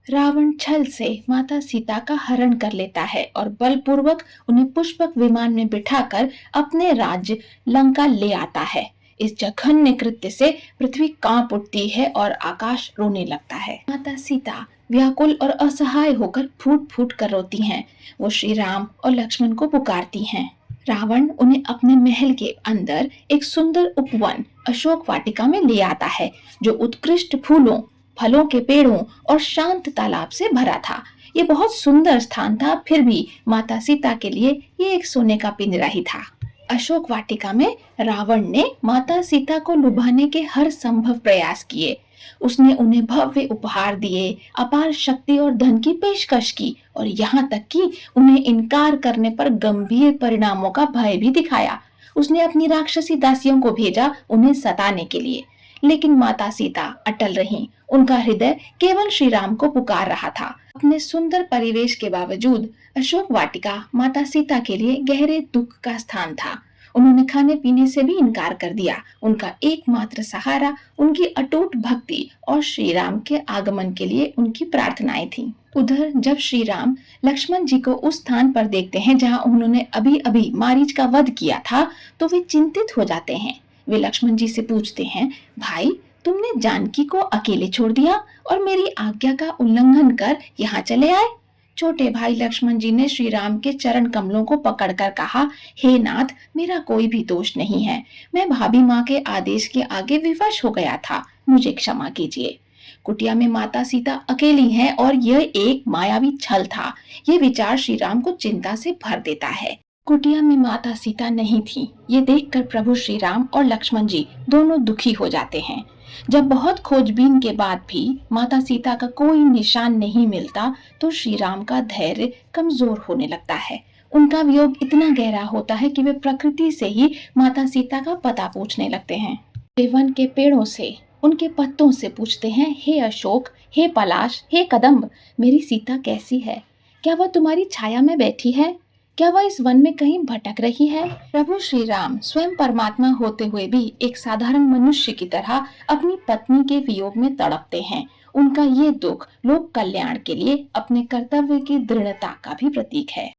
रावण छल से माता सीता का हरण कर लेता है और बलपूर्वक उन्हें पुष्पक विमान में बिठाकर अपने राज्य लंका ले आता है। इस जघन्य कृत्य से पृथ्वी कांप उठती है और आकाश रोने लगता है। माता सीता व्याकुल और असहाय होकर फूट फूट कर रोती हैं। वो श्री राम और लक्ष्मण को पुकारती हैं। रावण उन्हें अपने महल के अंदर एक सुंदर उपवन अशोक वाटिका में ले आता है, जो उत्कृष्ट फूलों, फलों के पेड़ों और शांत तालाब से भरा था। ये बहुत सुंदर स्थान था, फिर भी माता सीता के लिए ये एक सोने का पिंजरा ही था। अशोक वाटिका में रावण ने माता सीता को लुभाने के हर संभव प्रयास किए। उसने उन्हें भव्य उपहार दिए, अपार शक्ति और धन की पेशकश की और यहाँ तक कि उन्हें इनकार करने पर गंभीर परिणामों का भय भी दिखाया। उसने अपनी राक्षसी दासियों को भेजा उन्हें सताने के लिए, लेकिन माता सीता अटल रहीं। उनका हृदय केवल श्री राम को पुकार रहा था। अपने सुंदर परिवेश के बावजूद अशोक वाटिका माता सीता के लिए गहरे दुख का स्थान था। उन्होंने खाने पीने से भी इनकार कर दिया। उनका एकमात्र सहारा उनकी अटूट भक्ति और श्री राम के आगमन के लिए उनकी प्रार्थनाएं थीं। उधर जब श्री राम लक्ष्मण जी को उस स्थान पर देखते हैं जहां उन्होंने अभी अभी मारीच का वध किया था, तो वे चिंतित हो जाते हैं। वे लक्ष्मण जी से पूछते हैं, भाई तुमने जानकी को अकेले छोड़ दिया और मेरी आज्ञा का उल्लंघन कर यहाँ चले आए। छोटे भाई लक्ष्मण जी ने श्री राम के चरण कमलों को पकड़कर कहा, हे नाथ, मेरा कोई भी दोष नहीं है। मैं भाभी माँ के आदेश के आगे विवश हो गया था, मुझे क्षमा कीजिए। कुटिया में माता सीता अकेली हैं और यह एक मायावी छल था। ये विचार श्री राम को चिंता से भर देता है। कुटिया में माता सीता नहीं थी। ये देखकर प्रभु श्री राम और लक्ष्मण जी दोनों दुखी हो जाते हैं। जब बहुत खोजबीन के बाद भी माता सीता का कोई निशान नहीं मिलता, तो श्री राम का धैर्य कमजोर होने लगता है। उनका वियोग इतना गहरा होता है कि वे प्रकृति से ही माता सीता का पता पूछने लगते हैं। वे वन के पेड़ों से, उनके पत्तों से पूछते हैं, हे अशोक, हे पलाश, हे कदम्ब, मेरी सीता कैसी है? क्या वह तुम्हारी छाया में बैठी है? क्या वह इस वन में कहीं भटक रही है? प्रभु श्री राम स्वयं परमात्मा होते हुए भी एक साधारण मनुष्य की तरह अपनी पत्नी के वियोग में तड़पते हैं। उनका ये दुख लोक कल्याण के लिए अपने कर्तव्य की दृढ़ता का भी प्रतीक है।